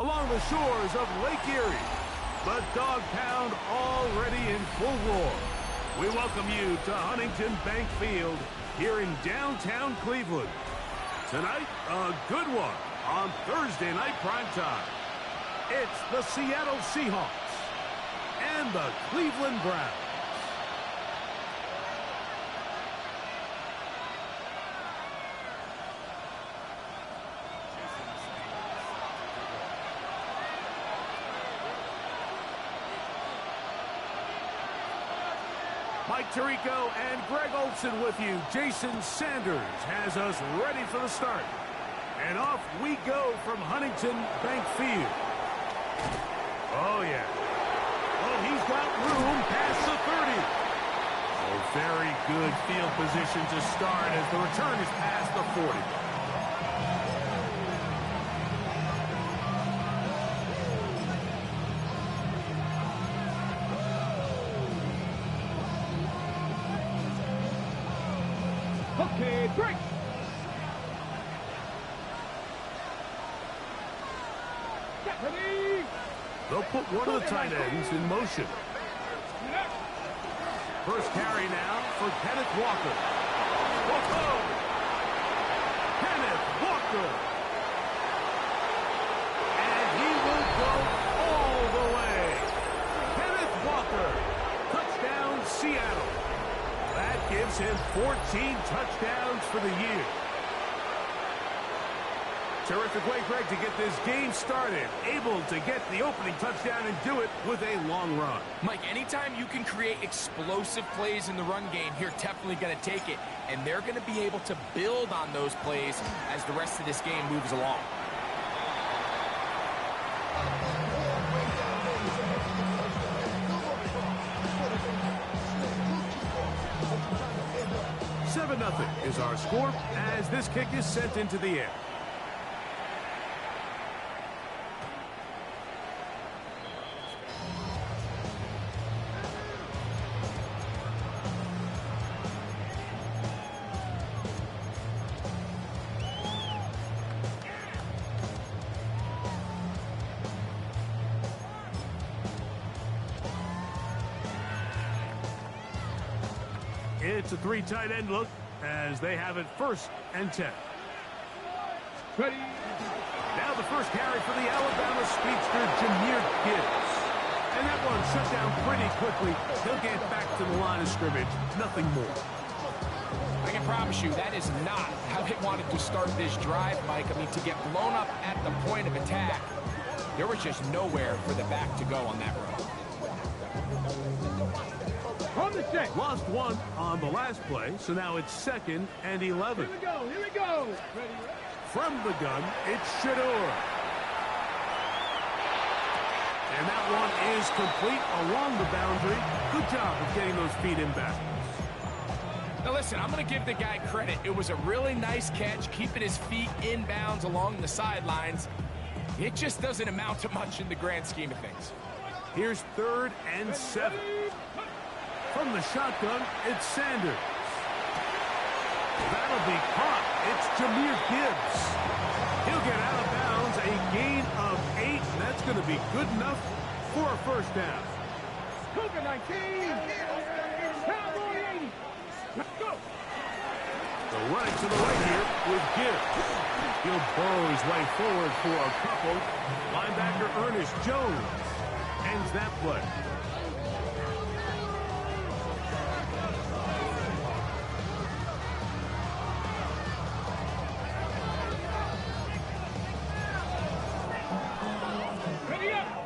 along the shores of Lake Erie. The Dog Pound already in full roar. We welcome you to Huntington Bank Field here in downtown Cleveland. Tonight, a good one on Thursday night primetime. It's the Seattle Seahawks and the Cleveland Browns. Mike Tirico and Greg Olson with you. Jason Sanders has us ready for the start. And off we go from Huntington Bank Field. Oh, yeah. Oh, he's got room past the 30. Oh, very good field position to start as the return is past the 40. Okay, break. Get ready. They'll put one of the tight ends in motion. First carry now for Kenneth Walker. Whoa! Kenneth Walker. And he will go all the way. Kenneth Walker. Touchdown, Seattle. That gives him 14 touchdowns for the year. Terrific way, Greg, to get this game started. Able to get the opening touchdown and do it with a long run. Mike, anytime you can create explosive plays in the run game, you're definitely going to take it. And they're going to be able to build on those plays as the rest of this game moves along. Nothing is our score as this kick is sent into the air. It's a three tight end look as they have it 1st and 10. Ready. Now the first carry for the Alabama speedster, Jahmyr Gibbs. And that one shut down pretty quickly. He'll get back to the line of scrimmage. Nothing more. I can promise you that is not how they wanted to start this drive, Mike. I mean, to get blown up at the point of attack, there was just nowhere for the back to go on that run. On the set. Lost one on the last play, so now it's 2nd and 11. Here we go. Here we go. Ready. From the gun, it's Shedeur. And that one is complete along the boundary. Good job of getting those feet in back. Now listen, I'm going to give the guy credit. It was a really nice catch, keeping his feet in bounds along the sidelines. It just doesn't amount to much in the grand scheme of things. Here's 3rd and 7. From the shotgun, it's Sanders. That'll be caught. It's Jahmyr Gibbs. He'll get out of bounds, a gain of 8. That's going to be good enough for a first down. Cougar 19. Cowboy 80. Let's go. So running to the right here with Gibbs. He'll burrow his way forward for a couple. Linebacker Ernest Jones ends that play.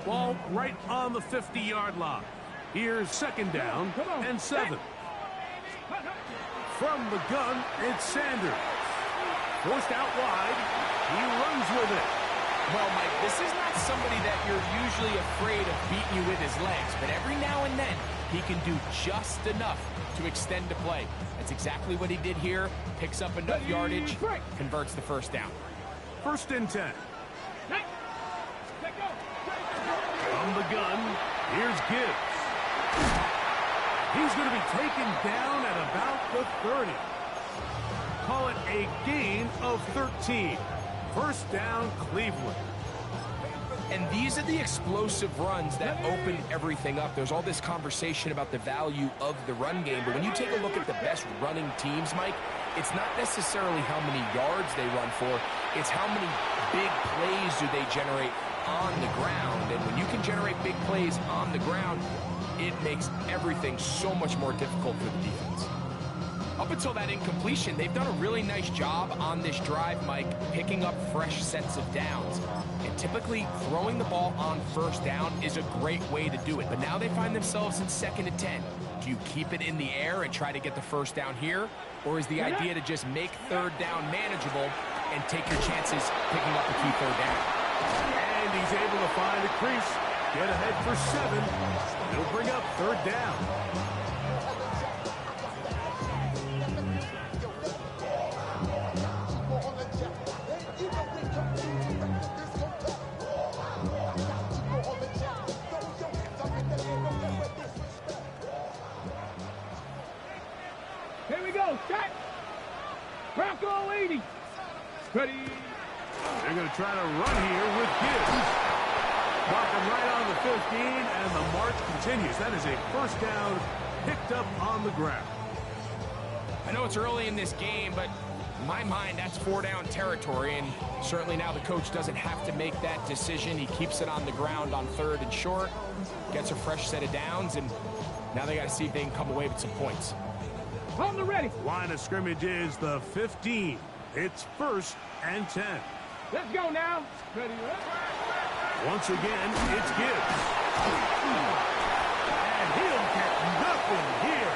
Ball right on the 50-yard line. Here's 2nd down and 7. From the gun, it's Sanders. Forced out wide. He runs with it. Well, Mike, this is not somebody that you're usually afraid of beating you with his legs, but every now and then he can do just enough to extend the play. That's exactly what he did here. Picks up enough yardage, converts the first down. 1st and 10. From the gun, here's Gibbs. He's going to be taken down at about the 30. Call it a gain of 13. First down, Cleveland. And these are the explosive runs that open everything up. There's all this conversation about the value of the run game, but when you take a look at the best running teams, Mike, it's not necessarily how many yards they run for, it's how many big plays do they generate on the ground. And when you can generate big plays on the ground, it makes everything so much more difficult for the defense. Up until that incompletion, they've done a really nice job on this drive, Mike, picking up fresh sets of downs. And typically, throwing the ball on first down is a great way to do it. But now they find themselves in 2nd and 10. Do you keep it in the air and try to get the first down here? Or is the idea to just make 3rd down manageable and take your chances picking up a key 3rd down? And he's able to find a crease. Get ahead for 7. He'll bring up 3rd down. Here we go, set. Bronco 80. Ready. They're going to try to run here with Gibbs. Marking right on the 15, and the march continues. That is a 1st down picked up on the ground. I know it's early in this game, but in my mind, that's 4-down territory, and certainly now the coach doesn't have to make that decision. He keeps it on the ground on 3rd and short, gets a fresh set of downs, and now they got to see if they can come away with some points. On the ready. Line of scrimmage is the 15. It's 1st and 10. Let's go now. Ready. Once again, it's Gibbs. And he'll get nothing here.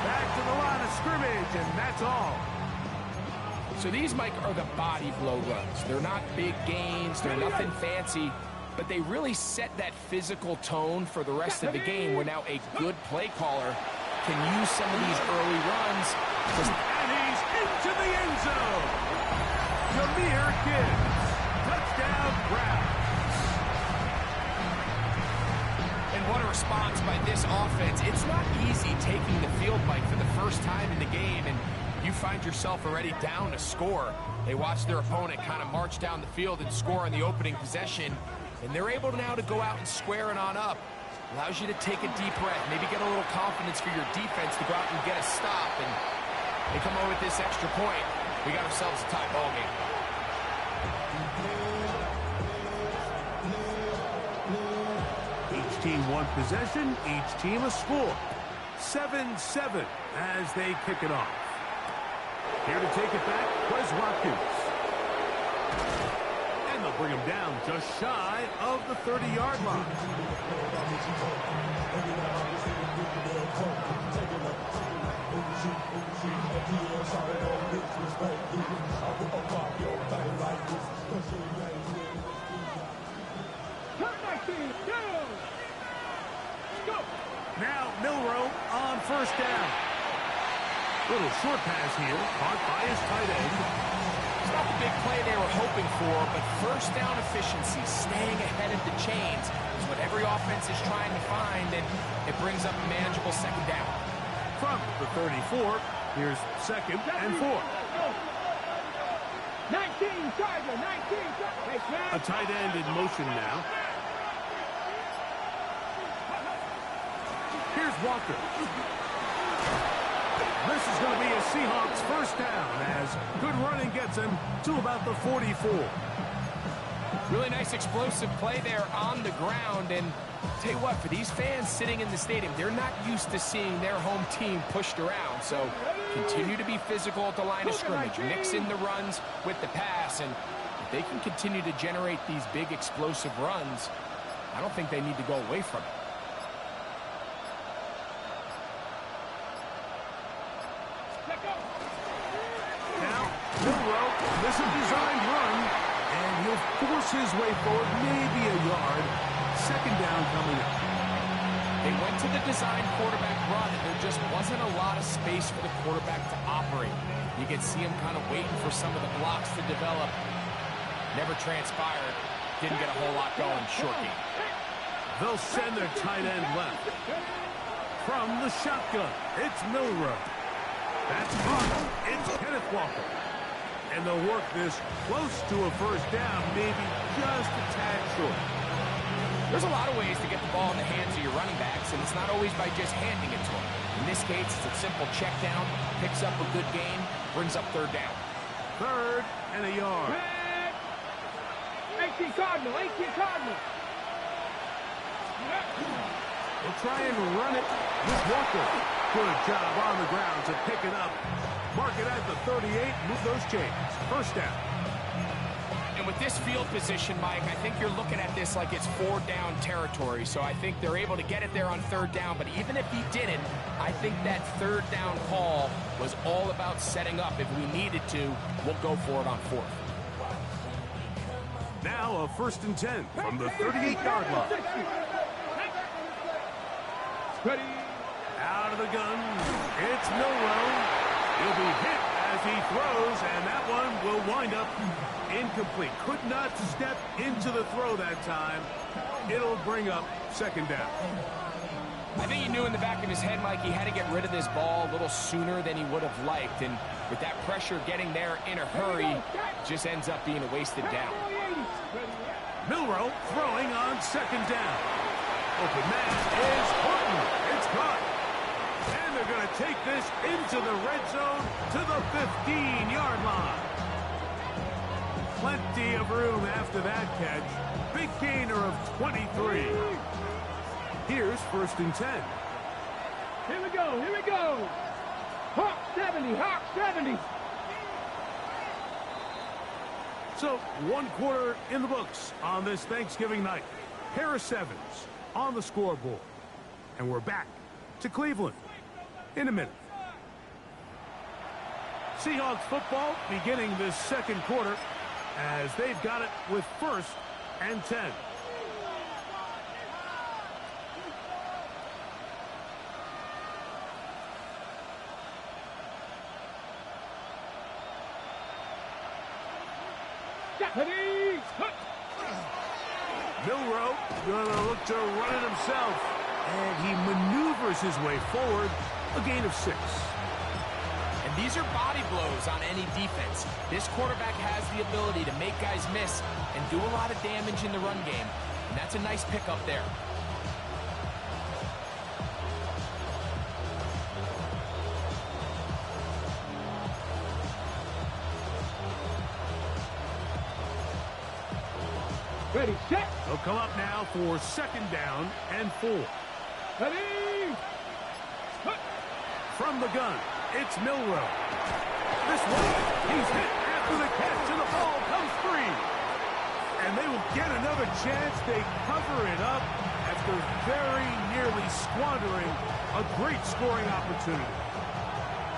Back to the line of scrimmage, and that's all. So these, Mike, are the body blow runs. They're not big gains. They're nothing fancy. But they really set that physical tone for the rest of the game where now a good play caller can use some of these early runs. And he's into the end zone. Jahmyr Gibbs. Touchdown, Browns. And what a response by this offense. It's not easy taking the field, Mike, for the first time in the game, and you find yourself already down to score. They watch their opponent kind of march down the field and score on the opening possession, and they're able now to go out and square it on up. Allows you to take a deep breath, maybe get a little confidence for your defense to go out and get a stop, and they come over with this extra point. We got ourselves a tie ball game. Each team one possession, each team a score. 7-7 as they kick it off. Here to take it back, Quez Watkins. And they'll bring him down just shy of the 30-yard line. Now Milroe on 1st down. Little short pass here, caught by his tight end. It's not the big play they were hoping for, but 1st down efficiency, staying ahead of the chains, is what every offense is trying to find, and it brings up a manageable 2nd down. From the 34, here's 2nd and 4. 19, Tiger, 19. A tight end in motion now. Here's Walker. This is going to be a Seahawks 1st down as good running gets him to about the 44. Really nice explosive play there on the ground, and tell you what, for these fans sitting in the stadium, they're not used to seeing their home team pushed around, so continue to be physical at the line of scrimmage, mix in the runs with the pass, and if they can continue to generate these big explosive runs, I don't think they need to go away from it. Now, Milroe, this is a designed run, and he'll force his way forward, maybe a yard. 2nd down coming up. They went to the design quarterback run, and there just wasn't a lot of space for the quarterback to operate. You could see him kind of waiting for some of the blocks to develop. Never transpired. Didn't get a whole lot going. Short game. They'll send their tight end left. From the shotgun, it's Milroe. That's caught. It's Kenneth Walker. And they'll work this close to a 1st down, maybe just a tad short. There's a lot of ways to get the ball in the hands of your running backs, and it's not always by just handing it to them. In this case, it's a simple check down, picks up a good gain, brings up third down. 3rd and a yard. 18 Cardinal, 18 Cardinal. We'll try and run it with Walker. Good job on the ground to pick it up. Mark it at the 38, move those chains. First down. And with this field position, Mike, I think you're looking at this like it's 4-down territory. So I think they're able to get it there on 3rd down. But even if he didn't, I think that 3rd down call was all about setting up. If we needed to, we'll go for it on 4th. Now a 1st and 10 from the 38-yard line. Ready. Out of the gun, it's Milroe. He'll be hit as he throws, and that one will wind up incomplete. Could not step into the throw that time. It'll bring up 2nd down. I think he knew in the back of his head, Mike, he had to get rid of this ball a little sooner than he would have liked. And with that pressure getting there in a hurry, just ends up being a wasted down. Milroe throwing on 2nd down. Open man is Horton. It's caught. And they're going to take this into the red zone to the 15-yard line. Plenty of room after that catch. Big gainer of 23. Here's 1st and 10. Here we go, here we go. Hawk 70, Hawk 70. So, 1 quarter in the books on this Thanksgiving night. Harris Evans on the scoreboard. And we're back to Cleveland in a minute. Seahawks football beginning this 2nd quarter as they've got it with 1st and 10. Milroe gonna look to run it himself, and he maneuvers his way forward, a gain of 6. And these are body blows on any defense. This quarterback has the ability to make guys miss and do a lot of damage in the run game, and that's a nice pickup there. Ready, set. They'll come up now for 2nd down and 4. Ready. From the gun, it's Milroe. This one, he's hit after the catch, and the ball comes free. And they will get another chance. They cover it up after very nearly squandering a great scoring opportunity.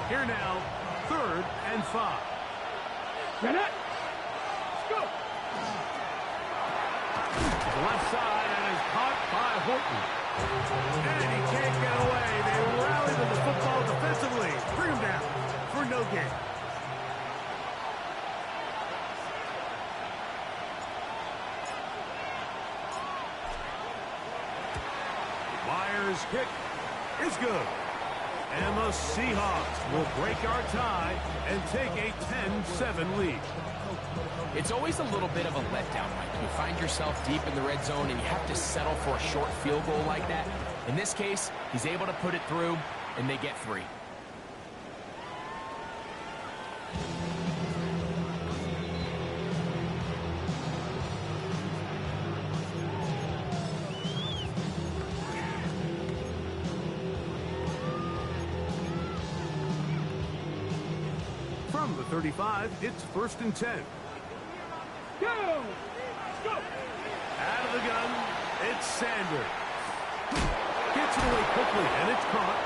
Here now, 3rd and 5. Get it. Let's go. Left side and is caught by Horton. And he can't get away. They rally to the football defensively. Bring him down for no gain. Myers' kick is good. And the Seahawks will break our tie and take a 10-7 lead. It's always a little bit of a letdown, Mike. You find yourself deep in the red zone and you have to settle for a short field goal like that. In this case, he's able to put it through, and they get 3. From the 35, it's 1st and 10. Go. Go. Out of the gun, it's Sanders. Gets it away quickly, and it's caught.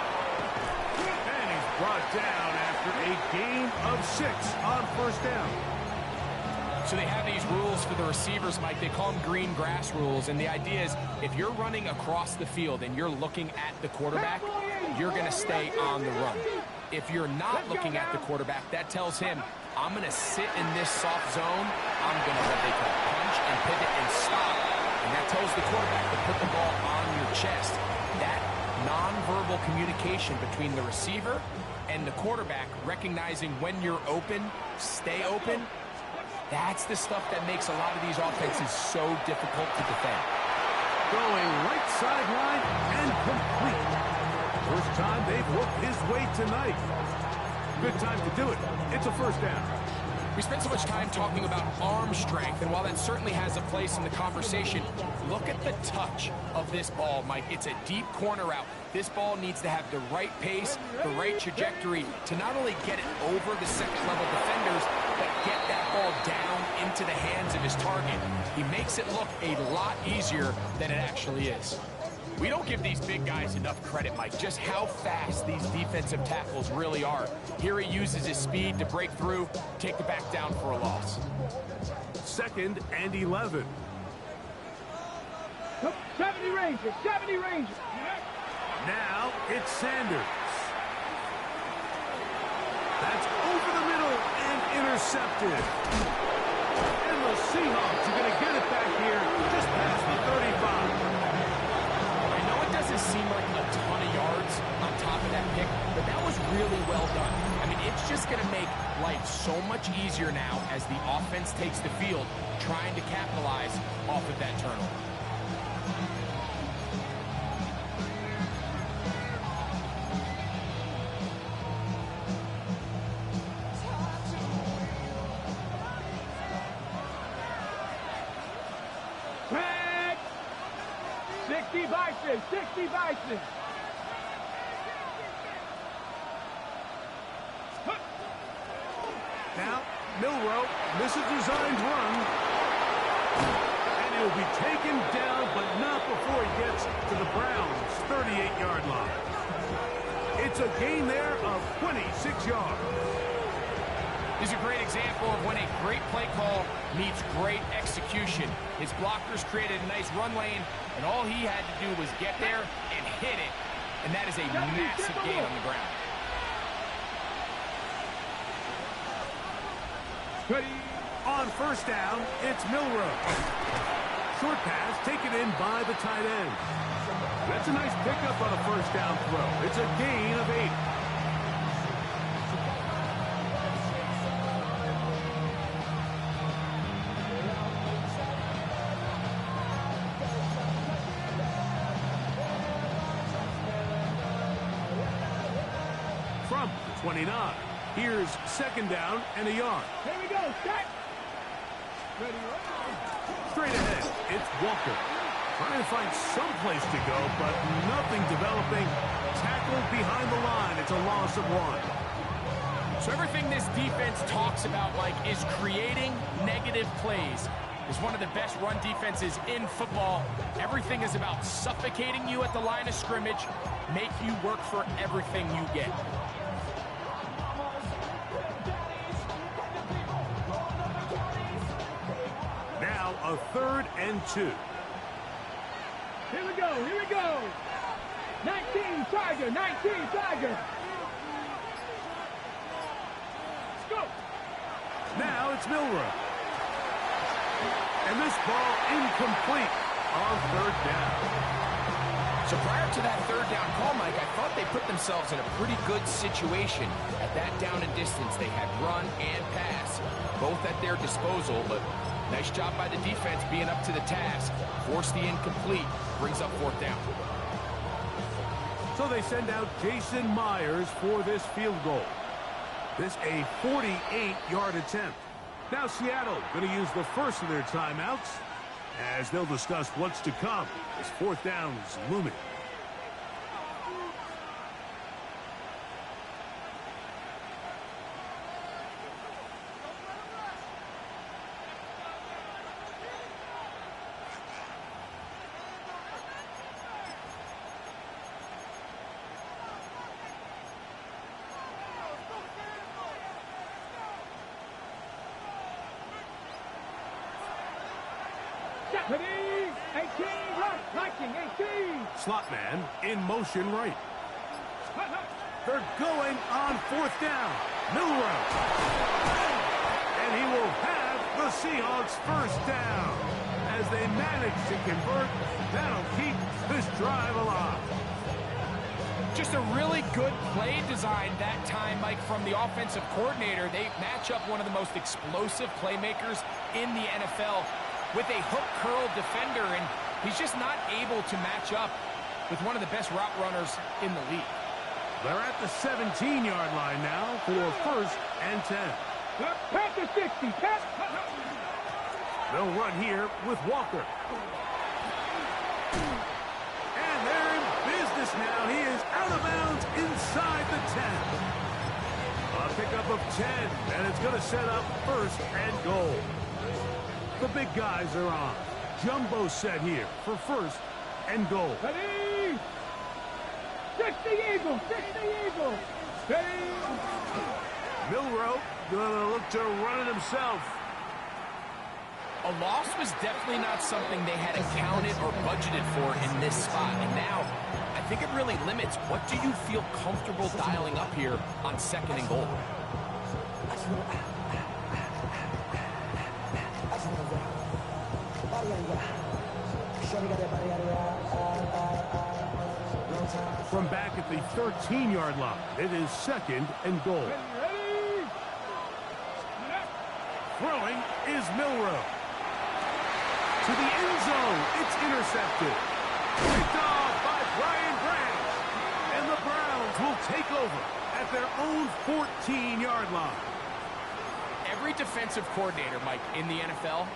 And he's brought down after a gain of 6 on 1st down. So they have these rules for the receivers, Mike. They call them green grass rules. And the idea is if you're running across the field and you're looking at the quarterback, you're going to stay on the run. If you're not looking at the quarterback, that tells him, I'm going to sit in this soft zone. I'm going to what they call punch and pivot and stop. And that tells the quarterback to put the ball on your chest. That nonverbal communication between the receiver and the quarterback, recognizing when you're open, stay open, that's the stuff that makes a lot of these offenses so difficult to defend. Throwing right sideline and complete. First time they've looked his way tonight. Good time to do it. It's a first down. We spent so much time talking about arm strength, and while that certainly has a place in the conversation, look at the touch of this ball, Mike. It's a deep corner route. This ball needs to have the right pace, the right trajectory to not only get it over the second-level defenders, but get that ball down into the hands of his target. He makes it look a lot easier than it actually is. We don't give these big guys enough credit, Mike, just how fast these defensive tackles really are. Here he uses his speed to break through, take the back down for a loss. 2nd and 11. 70 Rangers, 70 Rangers. Now it's Sanders. That's over the middle and intercepted. And the Seahawks are going to get it back here just past the 35. Doesn't seem like a ton of yards on top of that pick, but that was really well done. I mean, it's just going to make life so much easier now as the offense takes the field, trying to capitalize off of that turnover. Tag! 60 Bison, 60 Bison. Now, Milroe misses designed run. And he'll be taken down, but not before he gets to the Browns' 38-yard line. It's a gain there of 26 yards. This is a great example of when a great play call meets great execution. His blockers created a nice run lane, and all he had to do was get there and hit it. And that is a massive gain on the ground. On first down, it's Milroe. Short pass taken in by the tight end. That's a nice pickup on a first down throw. It's a gain of 8. From the 29. Here's 2nd down and a yard. Here we go, set. Ready, Straight ahead, it's Walker. Trying to find some place to go, but nothing developing. Tackled behind the line. It's a loss of 1. So everything this defense talks about, Mike, is creating negative plays. It's one of the best run defenses in football. Everything is about suffocating you at the line of scrimmage, make you work for everything you get. Now a 3rd and 2. Here we go, here we go. 19 Tiger, 19 Tiger. Let's go. Now it's Milroe. And this ball incomplete on 3rd down. So prior to that 3rd down call, Mike, I thought they put themselves in a pretty good situation. At that down and distance, they had run and pass, both at their disposal, but nice job by the defense being up to the task. Forced the incomplete, brings up 4th down. So they send out Jason Myers for this field goal. This a 48-yard attempt. Now Seattle going to use the first of their timeouts as they'll discuss what's to come as 4th down is looming. Deputy, 18, right, liking 18. Slot man in motion right. They're going on 4th down. Milroe. And he will have the Seahawks first down. As they manage to convert, that'll keep this drive alive. Just a really good play design that time, Mike, from the offensive coordinator. They match up one of the most explosive playmakers in the NFL with a hook curl defender, and He's just not able to match up with one of the best route runners in the league. They're at the 17-yard line now for first and 10. Pass the 60. Pass. They'll run here with Walker. And they're in business now. He is out of bounds inside the 10. A pickup of 10, and it's going to set up first and goal. The big guys are on. Jumbo set here for first and goal. Ready? 60 Eagles. 60 Eagles. Ready? Milroe going to look to run it himself. A loss was definitely not something they had accounted or budgeted for in this spot. And now, I think it really limits what do you feel comfortable dialing up here on second and goal. From back at the 13-yard line, it is second and goal. Ready? Throwing is Milroe. To the end zone, it's intercepted. Picked off by Brian Branch. And the Browns will take over at their own 14-yard line. Every defensive coordinator, Mike, in the NFL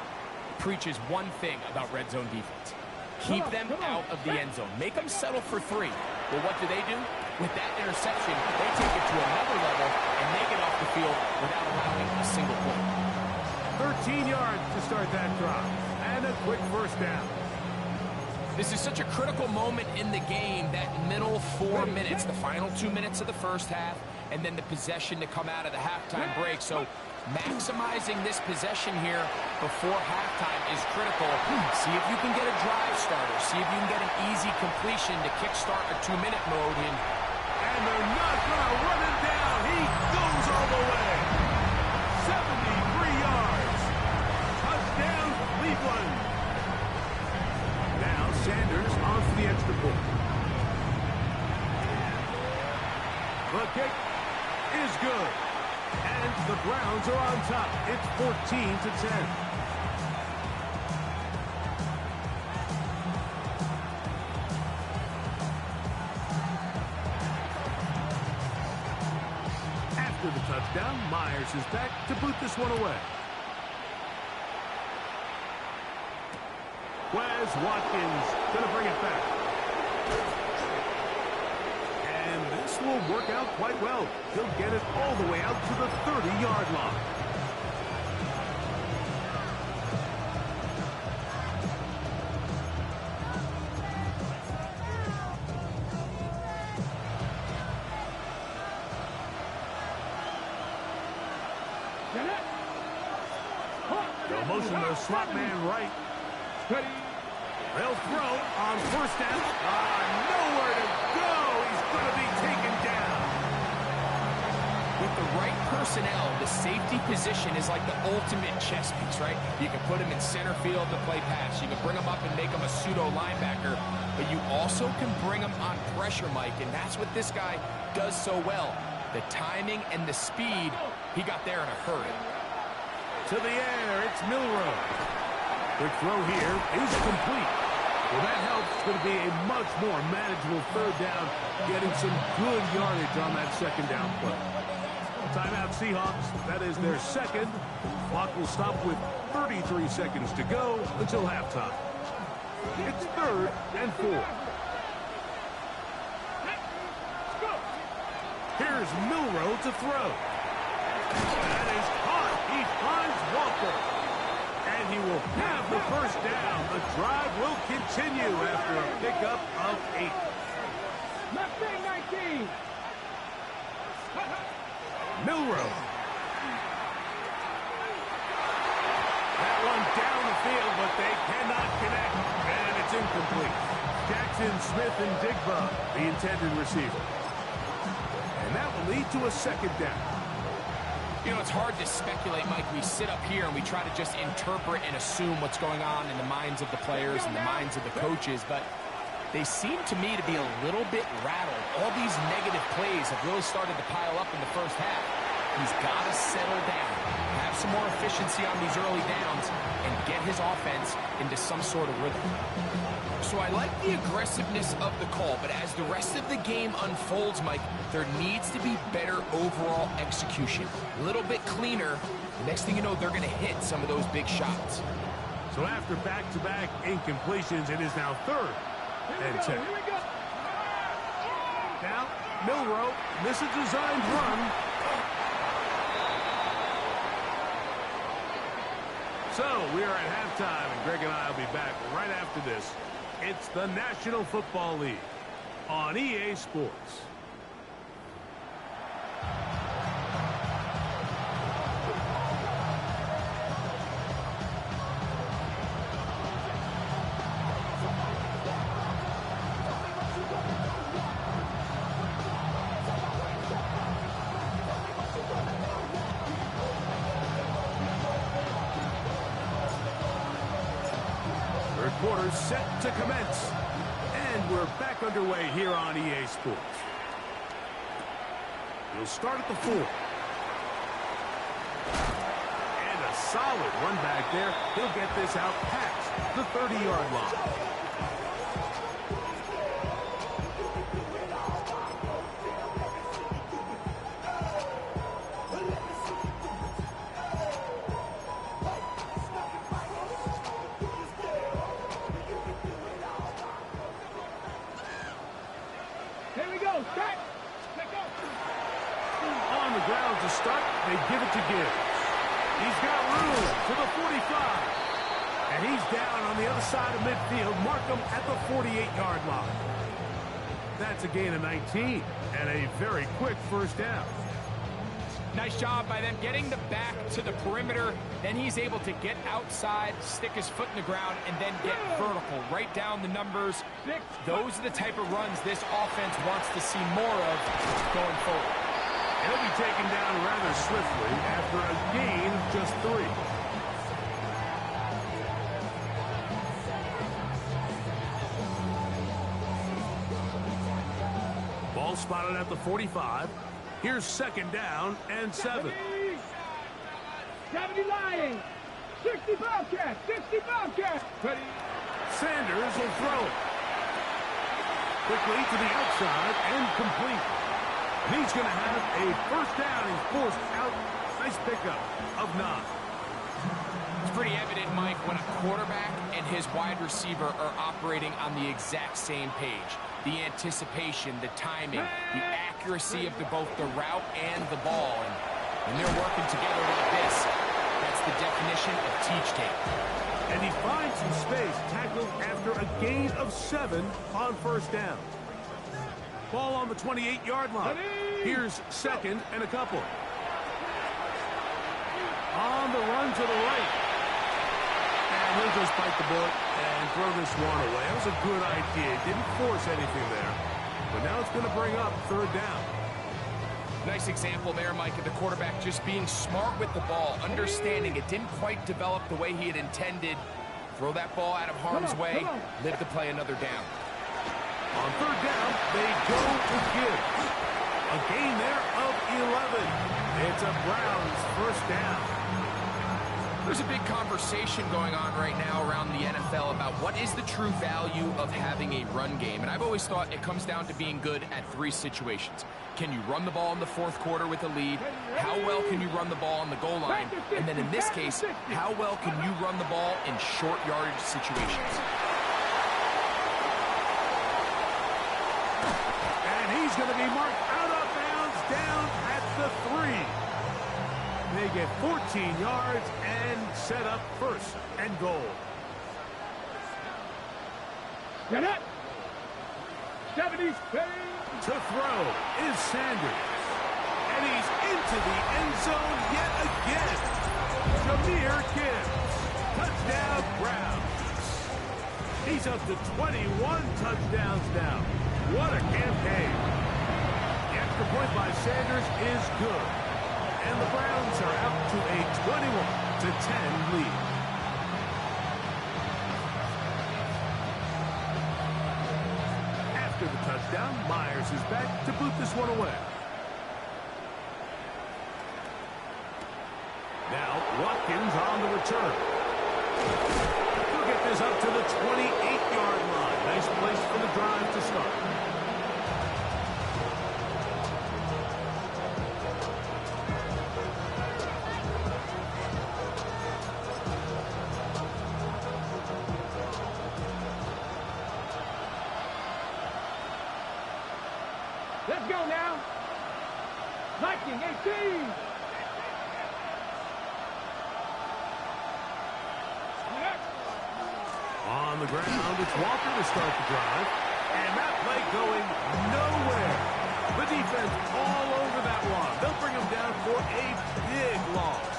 preaches one thing about red zone defense. Keep them out of the end zone. Make them settle for 3. Well, what do? With that interception, they take it to another level, and they get off the field without allowing a single point. 13 yards to start that drive. And a quick first down. This is such a critical moment in the game, that middle 4 minutes, the final 2 minutes of the first half, and then the possession to come out of the halftime break. So maximizing this possession here before halftime is critical. See if you can get a drive starter. See if you can get an easy completion to kickstart a 2-minute mode. And they're not going to run him down. He goes all the way. 73 yards. Touchdown, Cleveland. Now Sanders on for the extra point. The kick is good. And the Browns are on top. It's 14-10. After the touchdown, Myers is back to boot this one away. Wes Watkins going to bring it back. And this will work out quite well. He'll get it all the way out to the 30-yard line. They'll motion the slot man right. Ready? They'll throw on first down. Nowhere to go. He's going to be taken down. With the right personnel, the safety position is like the ultimate chess piece, right? You can put him in center field to play pass. You can bring him up and make him a pseudo linebacker. But you also can bring him on pressure, Mike, and that's what this guy does so well. The timing and the speed, he got there in a hurry. To the air, it's Milroe. Quick throw here is complete. Well, that helps. It's going to be a much more manageable third down, getting some good yardage on that second down play. Timeout Seahawks. That is their second. Clock will stop with 33 seconds to go until halftime. It's third and 4. Here's Milroe to throw. That is caught. He finds Walker. And he will have the first down. The drive will continue after a pickup of 8. Mustang 19. Milroe. That one down the field, but they cannot connect. And it's incomplete. Jackson, Smith, and Digba, the intended receiver. And that will lead to a second down. You know, it's hard to speculate, Mike. We sit up here and we try to just interpret and assume what's going on in the minds of the players and the minds of the coaches, but they seem to me to be a little bit rattled. All these negative plays have really started to pile up in the first half. He's got to settle down, have some more efficiency on these early downs, and get his offense into some sort of rhythm. So I like the aggressiveness of the call, but as the rest of the game unfolds, Mike, there needs to be better overall execution. A little bit cleaner. Next thing you know, they're going to hit some of those big shots. So after back-to-back incompletions, it is now 3rd and 10. Now, Milroe, this is a designed run. So we are at halftime, and Greg and I will be back right after this. It's the National Football League on EA Sports. Quarter set to commence, and we're back underway here on EA Sports. We'll start at the 4. And a solid run back there. He'll get this out past the 30-yard line. On the ground to start, they give it to Gibbs. He's got room to the 45. And he's down on the other side of midfield. Mark him at the 48-yard line. That's a gain of 19 and a very quick first down. Nice job by them getting the back to the perimeter. Then he's able to get outside, stick his foot in the ground, and then get vertical. Right down the numbers. Those are the type of runs this offense wants to see more of going forward. He'll be taken down rather swiftly after a gain of just 3. Ball spotted at the 45. Here's 2nd down and 7. 70 Lions. 60 Bobcats. 60 Bobcats. Sanders will throw it. Quickly to the outside and complete. He's going to have a first down. He's forced out. Nice pickup of 9. It's pretty evident, Mike, when a quarterback and his wide receiver are operating on the exact same page. The anticipation, the timing, the accuracy of both the route and the ball. And when they're working together like this, that's the definition of teach tape. And he finds some space, tackled after a gain of 7 on first down. Ball on the 28-yard line. Here's 2nd and a couple. On the run to the right. And he'll just bite the bullet and throw this one away. That was a good idea. Didn't force anything there. But now it's going to bring up 3rd down. Nice example there, Mike, of the quarterback just being smart with the ball, understanding it didn't quite develop the way he had intended. Throw that ball out of harm's way, live to play another down. On 3rd down, they go to Gibbs. A gain there of 11. It's a Browns first down. There's a big conversation going on right now around the NFL about what is the true value of having a run game. And I've always thought it comes down to being good at 3 situations. Can you run the ball in the 4th quarter with a lead? How well can you run the ball on the goal line? And then in this case, how well can you run the ball in short yardage situations? And he's going to be marked out of bounds down at the 3. They get 14 yards and set up 1st and goal. Get it. 70s. To throw is Sanders. And he's into the end zone yet again. Jahmyr Gibbs. Touchdown Browns. He's up to 21 touchdowns now. What a campaign. The extra point by Sanders is good. And the Browns are out to a 21-10 lead. After the touchdown, Myers is back to boot this one away. Now, Watkins on the return. He'll get this up to the 28-yard line. Let's go now. Viking 18. On the ground, it's Walker to start the drive. And that play going nowhere. The defense all over that one. They'll bring him down for a big loss.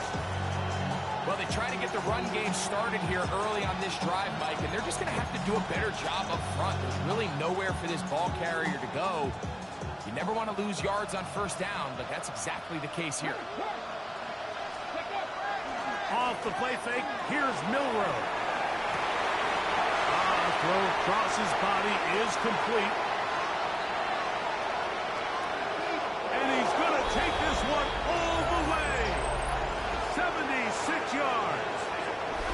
Well, they try to get the run game started here early on this drive, Mike, and they're just going to have to do a better job up front. There's really nowhere for this ball carrier to go. You never want to lose yards on first down, but that's exactly the case here. Off the play fake, here's Milroe. Throw across his body is complete. And he's going to take this one all the way. 76 yards.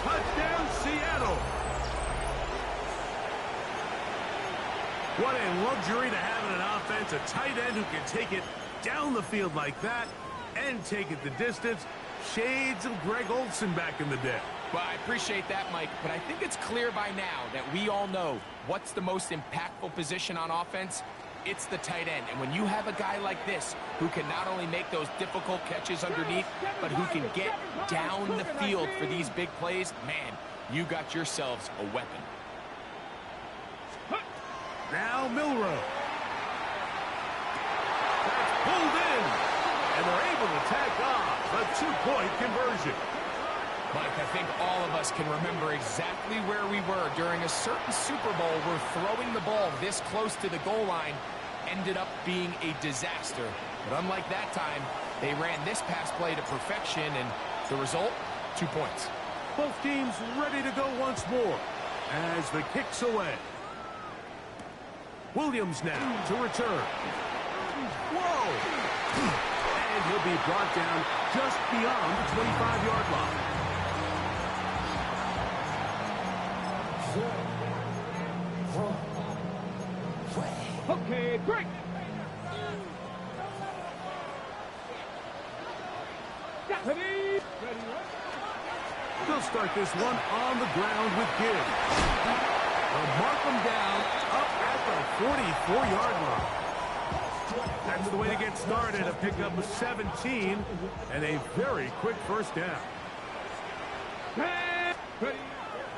Touchdown, Seattle. What a luxury to have in an offense, a tight end who can take it down the field like that and take it the distance. Shades of Greg Olsen back in the day. Well, I appreciate that, Mike, but I think it's clear by now that we all know what's the most impactful position on offense. It's the tight end. And when you have a guy like this who can not only make those difficult catches underneath, but who can get down the field for these big plays, man, you got yourselves a weapon. Now Milroe. That's pulled in. And they're able to tack off a two-point conversion. Mike, I think all of us can remember exactly where we were during a certain Super Bowl where throwing the ball this close to the goal line ended up being a disaster. But unlike that time, they ran this pass play to perfection, and the result, 2 points. Both teams ready to go once more as the kick's away. Williams now to return. Whoa! And he'll be brought down just beyond the 25-yard line. Okay, break. Ready. They'll start this one on the ground with Gibbs. They'll mark him down up at the 44-yard line. That's the way to get started. A pickup of 17 and a very quick first down.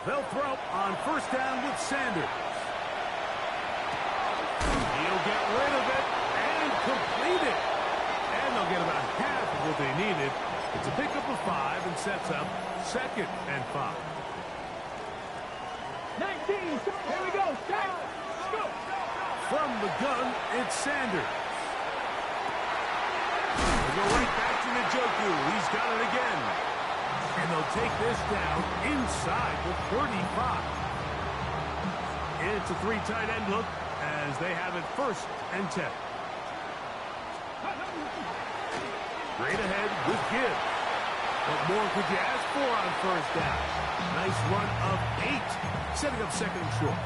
They'll throw on first down with Sanders. He'll get rid of it and complete it. And they'll get about half of what they needed. It's a pickup of 5 and sets up 2nd and 5. 19. Here we go. Let's go. From the gun, it's Sanders. They'll go right back to Njoku. He's got it again. And they'll take this down inside the 35. It's a 3 tight end look as they have it 1st and 10. Straight ahead with Gibbs. What more could you ask for on first down? Nice run of 8, setting up 2nd and short.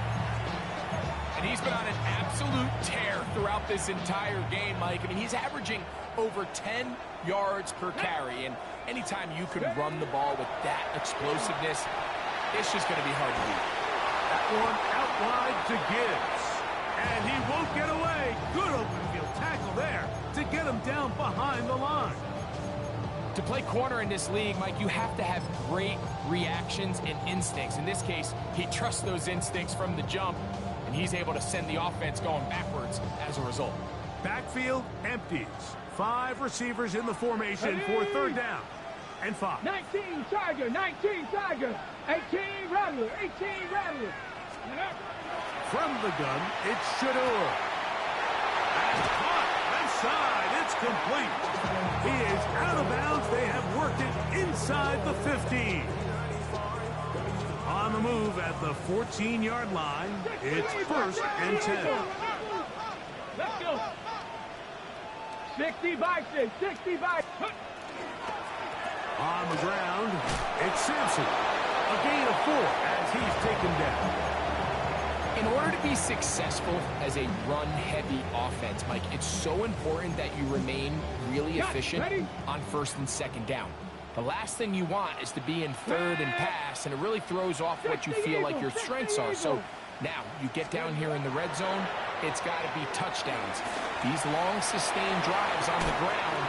And he's been on an absolute tear throughout this entire game, Mike. I mean, he's averaging over 10 yards per carry. And anytime you can run the ball with that explosiveness, it's just going to be hard to beat. That one out wide to Gibbs. And he won't get away. Good open field tackle there to get him down behind the line. To play corner in this league, Mike, you have to have great reactions and instincts. In this case, he trusts those instincts from the jump, and he's able to send the offense going backwards as a result. Backfield empties. 5 receivers in the formation for 3rd down and 5. 19 Tiger, 19 Tiger, 18 Rattler, 18 Rattler. From the gun, it's Shador. And caught left side. It's complete. He is out of bounds. They have worked it inside the 15. On the move at the 14-yard line, it's 1st and 10. Let's go. 60 by 6, 60 by 6. On the ground, it's Sampson. A gain of 4 as he's taken down. In order to be successful as a run-heavy offense, Mike, it's so important that you remain really efficient on 1st and 2nd down. The last thing you want is to be in 3rd and pass, and it really throws off what you feel like your strengths are. So Now, you get down here in the red zone, it's got to be touchdowns. These long, sustained drives on the ground,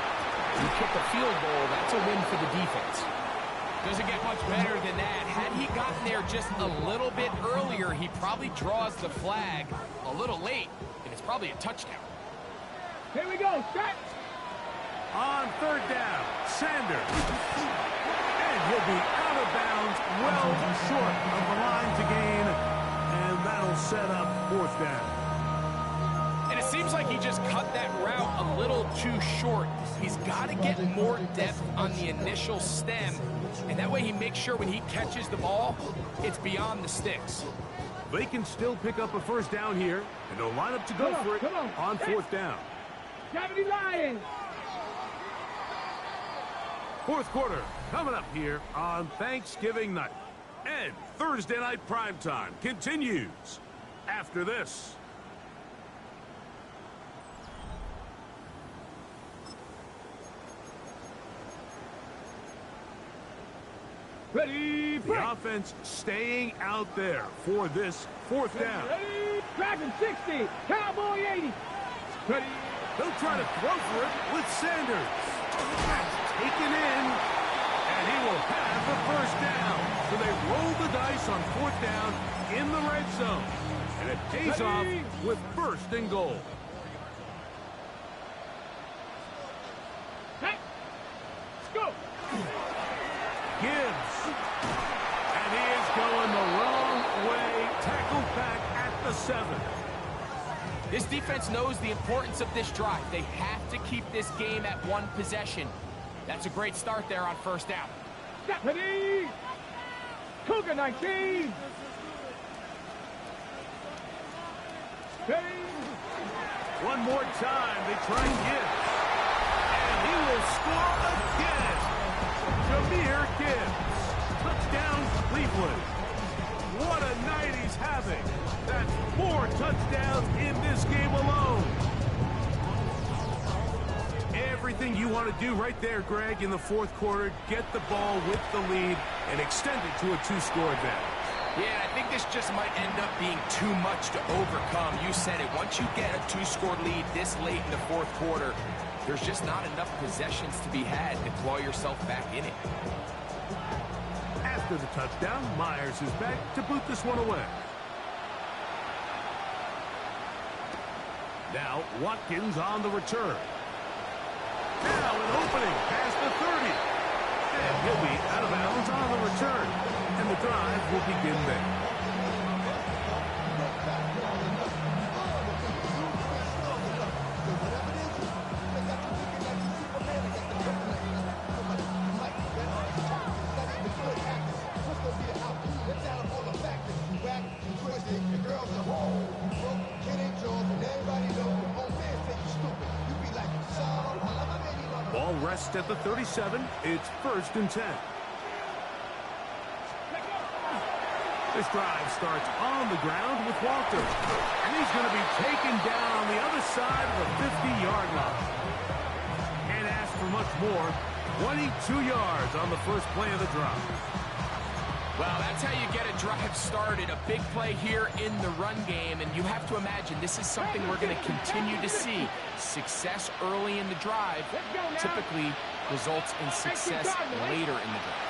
you kick a field goal, that's a win for the defense. Doesn't get much better than that. Had he gotten there just a little bit earlier, he probably draws the flag a little late, and it's probably a touchdown. Here we go, set. On third down, Sanders. And he'll be out of bounds, well short of the line to gain, and that'll set up fourth down. And it seems like he just cut that route a little too short. He's got to get more depth on the initial stem, and that way he makes sure when he catches the ball, it's beyond the sticks. They can still pick up a first down here, and they'll line up to go for it on fourth down. 70 Lions. Fourth quarter coming up here on Thanksgiving night. And Thursday night primetime continues after this. Ready, break. The offense staying out there for this fourth down. Ready, Dragon 60, Cowboy 80. Ready. They'll try to throw for it with Sanders. That's taken in, and he will have the first down. So they roll the dice on fourth down in the red zone. And it pays off with first and goal. Hey, let's go. Gibbs. And he is going the wrong way. Tackled back at the 7. This defense knows the importance of this drive. They have to keep this game at one possession. That's a great start there on first down. Ready, Cougar 19. Ready. One more time, they try Gibbs. And he will score again. Jahmyr Gibbs. Touchdown, Cleveland. What a night he's having. That's 4 touchdowns in this game alone. Everything you want to do right there, Greg, in the fourth quarter. Get the ball with the lead and extend it to a 2-score advantage. Yeah, I think this just might end up being too much to overcome. You said it. Once you get a 2-score lead this late in the fourth quarter, there's just not enough possessions to be had to claw yourself back in it. After the touchdown, Myers is back to boot this one away. Now, Watkins on the return. Now an opening past the 30. And he'll be out of bounds on the return. And the drive will begin there. Ball rests at the 37. It's 1st and 10. This drive starts on the ground with Walter. And he's going to be taken down on the other side of the 50-yard line. Can't ask for much more. 22 yards on the first play of the drive. Well, that's how you get a drive started. A big play here in the run game, and you have to imagine this is something we're going to continue to see. Success early in the drive typically results in success later in the drive.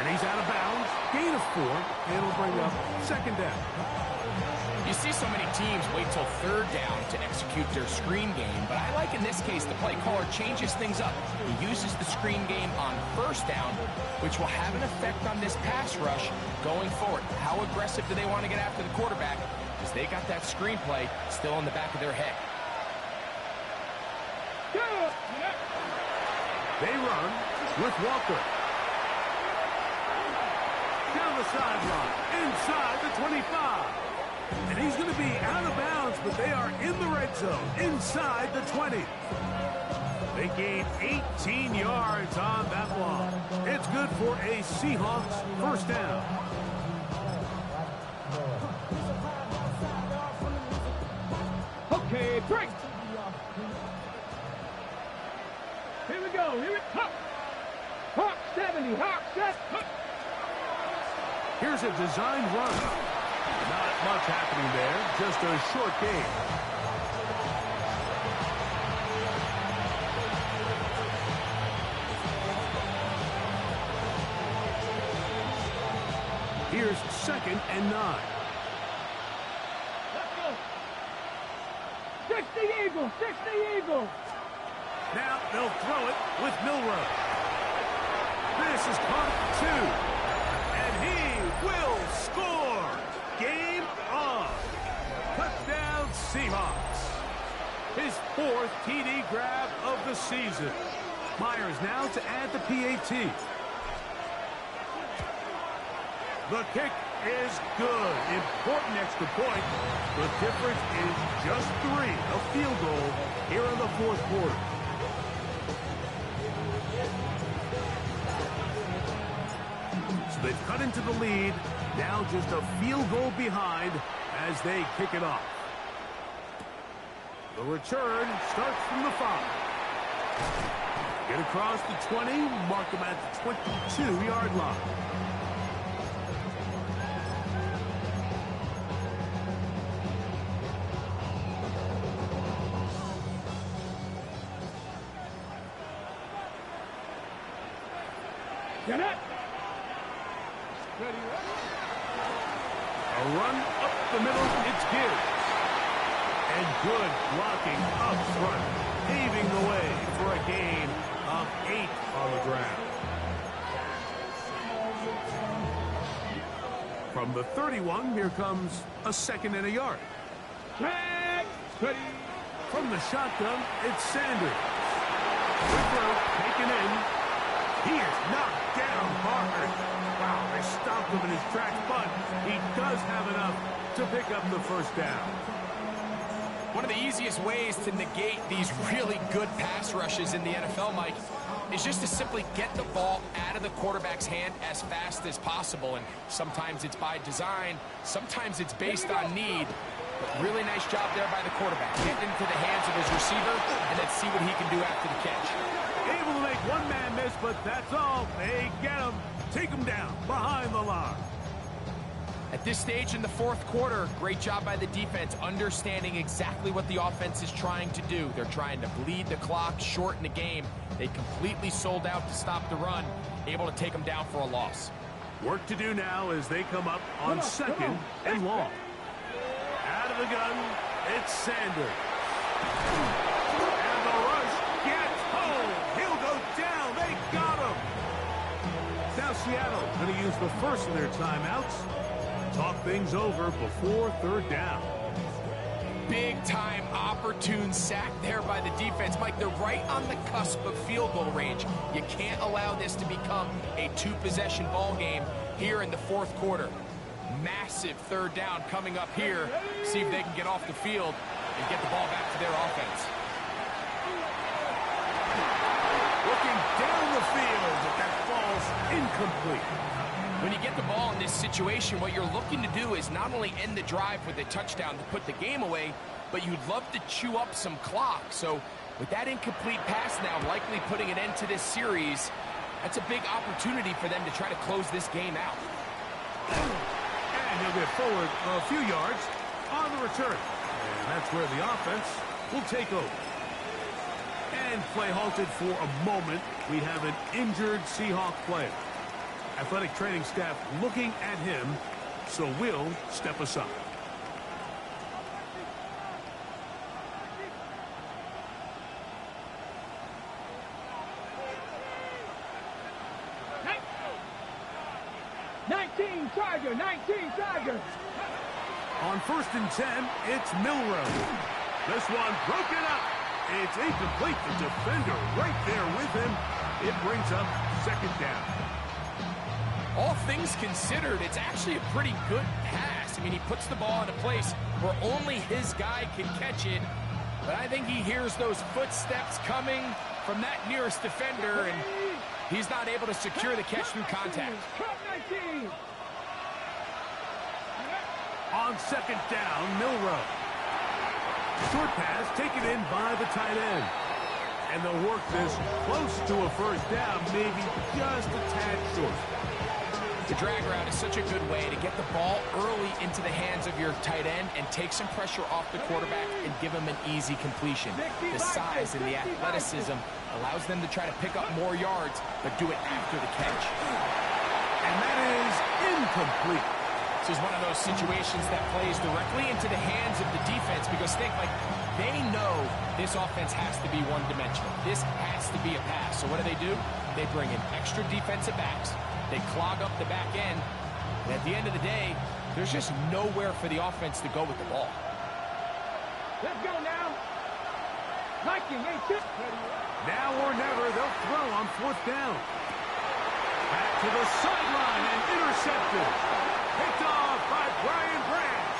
And he's out of bounds. Gain of 4. And it'll bring up 2nd down. You see so many teams wait till 3rd down to execute their screen game, but I like in this case the play caller changes things up. He uses the screen game on 1st down, which will have an effect on this pass rush going forward. How aggressive do they want to get after the quarterback? Because they got that screen play still in the back of their head. They run with Walker. Down the sideline, inside the 25. And he's going to be out of bounds, but they are in the red zone, inside the 20. They gain 18 yards on that block. It's good for a Seahawks 1st down. Okay, break. Here we go. Here it Hawk 70. Hawk set. Here's a designed run. Not much happening there, just a short game. Here's 2nd and 9. Let's go. 60 Eagles, 60 Eagles. Now they'll throw it with Milroe. This is punt 2. And he will score. Game on. Touchdown Seahawks. His 4th TD grab of the season. Myers now to add the PAT. The kick is good. Important extra point. The difference is just 3. A field goal here in the 4th quarter. So they've cut into the lead. Now just a field goal behind as they kick it off. The return starts from the 5. Get across the 20. Mark them at the 22-yard line. Get it. Ready, A run up the middle, it's good. And good blocking up front, paving the way for a gain of 8 on the ground. From the 31, here comes a 2nd and a yard. Check. Ready. From the shotgun, it's Sanders. Whipper taken in. He is knocked down hard. Wow, they stopped him in his tracks, but he does have enough to pick up the first down. One of the easiest ways to negate these really good pass rushes in the NFL, Mike, is just to simply get the ball out of the quarterback's hand as fast as possible. And sometimes it's by design, sometimes it's based on need. But really nice job there by the quarterback. Getting into the hands of his receiver, and let's see what he can do after the catch. Able to make one man miss, but that's all. They get him, take him down behind the line. At this stage in the 4th quarter, great job by the defense, understanding exactly what the offense is trying to do. They're trying to bleed the clock, shorten the game. They completely sold out to stop the run, able to take them down for a loss. Work to do now as they come up on 2nd and long. Out of the gun, it's Sanders. And the rush gets home. He'll go down. They got him. Now Seattle going to use the first of their timeouts. Talk things over before 3rd down. Big-time opportune sack there by the defense. Mike, they're right on the cusp of field goal range. You can't allow this to become a 2-possession ball game here in the 4th quarter. Massive 3rd down coming up here. See if they can get off the field and get the ball back to their offense. Looking down the field, but that falls incomplete. When you get the ball in this situation, what you're looking to do is not only end the drive with a touchdown to put the game away, but you'd love to chew up some clock. So with that incomplete pass now likely putting an end to this series, that's a big opportunity for them to try to close this game out. And he'll get forward a few yards on the return. And that's where the offense will take over. And play halted for a moment. We have an injured Seahawk player. Athletic training staff looking at him, so we'll step aside. Tiger, 19 Tiger. On 1st and 10, it's Milroe. This one broken up. It's incomplete. The defender right there with him. It brings up 2nd down. All things considered, it's actually a pretty good pass. I mean, he puts the ball in a place where only his guy can catch it. But I think he hears those footsteps coming from that nearest defender, and he's not able to secure the catch through contact. On 2nd down, Milroe. Short pass taken in by the tight end. And they'll work this close to a 1st down, maybe just a tad short. The drag route is such a good way to get the ball early into the hands of your tight end and take some pressure off the quarterback and give him an easy completion. The size and the athleticism allows them to try to pick up more yards, but do it after the catch. And that is incomplete. This is one of those situations that plays directly into the hands of the defense because they know this offense has to be one-dimensional. This has to be a pass. So what do? They bring in extra defensive backs. They clog up the back end. And at the end of the day, there's just nowhere for the offense to go with the ball. Let's go now. Viking ain't tip. Now or never, they'll throw on 4th down. Back to the sideline and intercepted. Picked off by Brian Branch.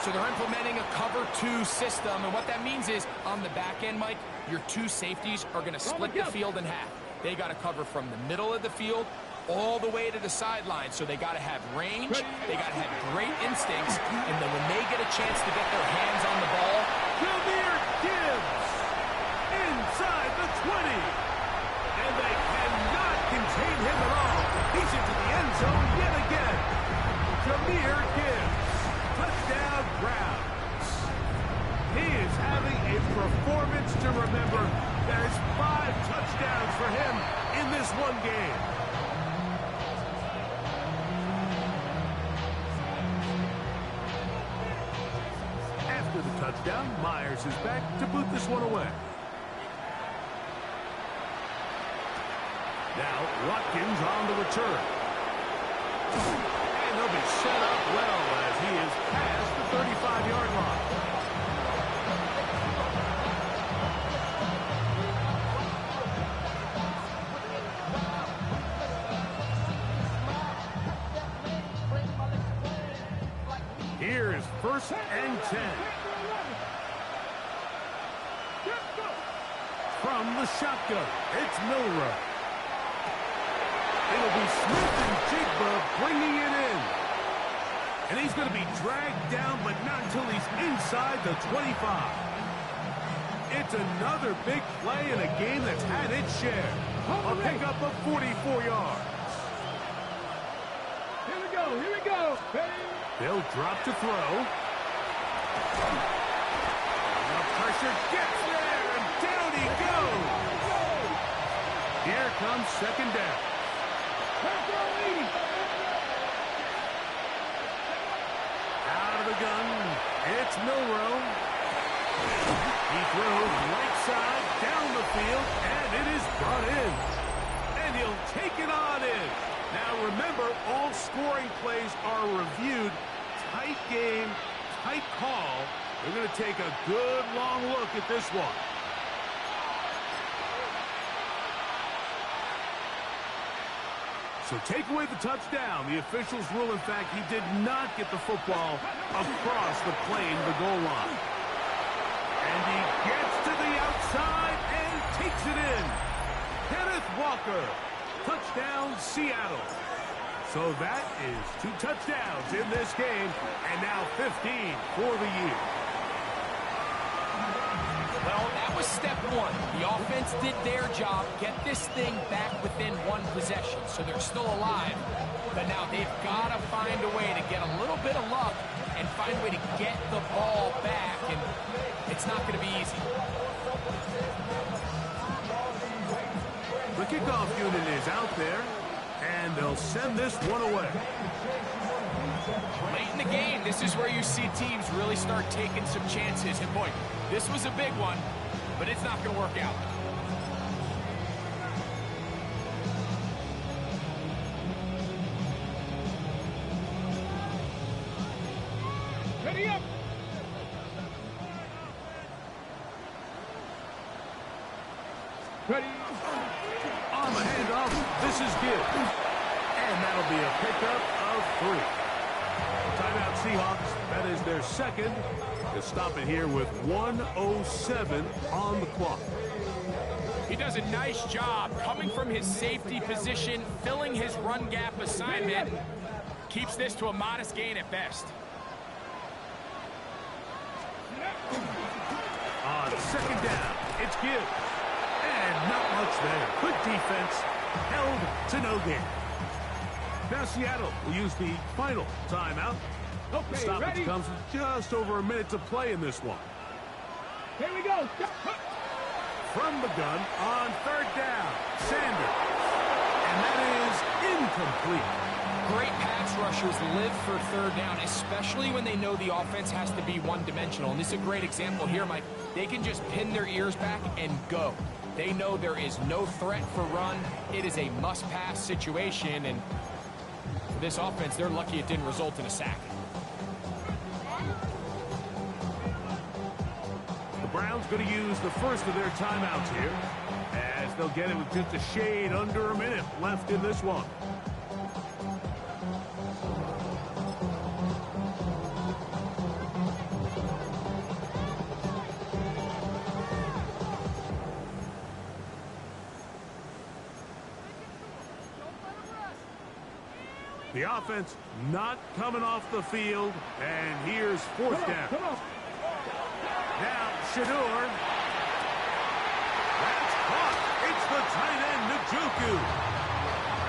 So they're implementing a cover 2 system, and what that means is on the back end, Mike, your 2 safeties are going to split the field in half. They got to cover from the middle of the field all the way to the sideline. So they got to have range, they got to have great instincts, and then when they get a chance to get their hands on the ball, Jahmyr Gibbs inside the 20. And they cannot contain him at all. He's into the end zone yet again. Jahmyr Gibbs, touchdown Browns. He is having a performance to remember. There's 5 touchdowns for him in this one game. After the touchdown, Myers is back to boot this one away. Now, Watkins on the return. And they'll be set up well as he is past the 35-yard line. Here is 1st and 10. From the shotgun, it's Milroe. It'll be Smith and Jigba bringing it in. And he's going to be dragged down, but not until he's inside the 25. It's another big play in a game that's had its share. A pickup of 44 yards. Here we go, here we go. They'll drop to throw. The pressure gets there, and down he goes. Here comes 2nd down. Out of the gun, it's Milroe. He throws right side down the field, and it is brought in. And he'll take it on in. Now remember, all scoring plays are reviewed. Tight game, tight call. We're going to take a good long look at this one. So take away the touchdown. The officials rule, in fact, he did not get the football across the plane to the goal line. And he gets to the outside and takes it in. Kenneth Walker. Touchdown, Seattle. So that is 2 touchdowns in this game, and now 15 for the year. well, that was step 1. The offense did their job, get this thing back within 1 possession, so they're still alive. But now they've got to find a way to get a little bit of luck and find a way to get the ball back, and it's not going to be easy. The kickoff unit is out there, and they'll send this one away. Late in the game, this is where you see teams really start taking some chances. And boy, this was a big one, but it's not going to work out. Ready up. Ready. On the handoff, this is Gibbs. And that'll be a pickup of 3. Timeout Seahawks. That is their second. To stop it here with 1:07 on the clock. He does a nice job coming from his safety position, filling his run gap assignment. Keeps this to a modest gain at best. On second down, it's Gibbs. And not much there. Good defense. Held to no gain. Now Seattle will use the final timeout. The Okay, stoppage ready? comes with just over a minute to play in this one. Here we go. From the gun on third down, Sanders. And that is incomplete. Great pass rushers live for third down, especially when they know the offense has to be one-dimensional. And this is a great example here, Mike. They can just pin their ears back and go. They know there is no threat for run. It is a must-pass situation, and for this offense, they're lucky it didn't result in a sack. The Browns going to use the first of their timeouts here, as they'll get it with just a shade under a minute left in this one. The offense not coming off the field, and here's fourth down. Come on. Now, Shador. That's caught. It's the tight end, Njoku.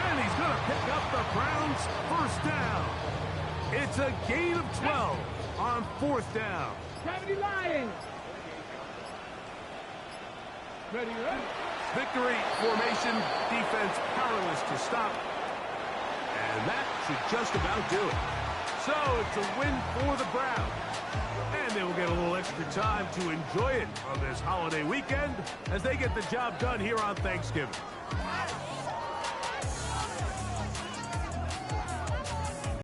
And he's going to pick up the Browns' first down. It's a gain of 12 on fourth down. 70 Lions. Ready, ready? Victory formation, defense powerless to stop. And that should just about do it. So it's a win for the Browns. And they will get a little extra time to enjoy it on this holiday weekend as they get the job done here on Thanksgiving.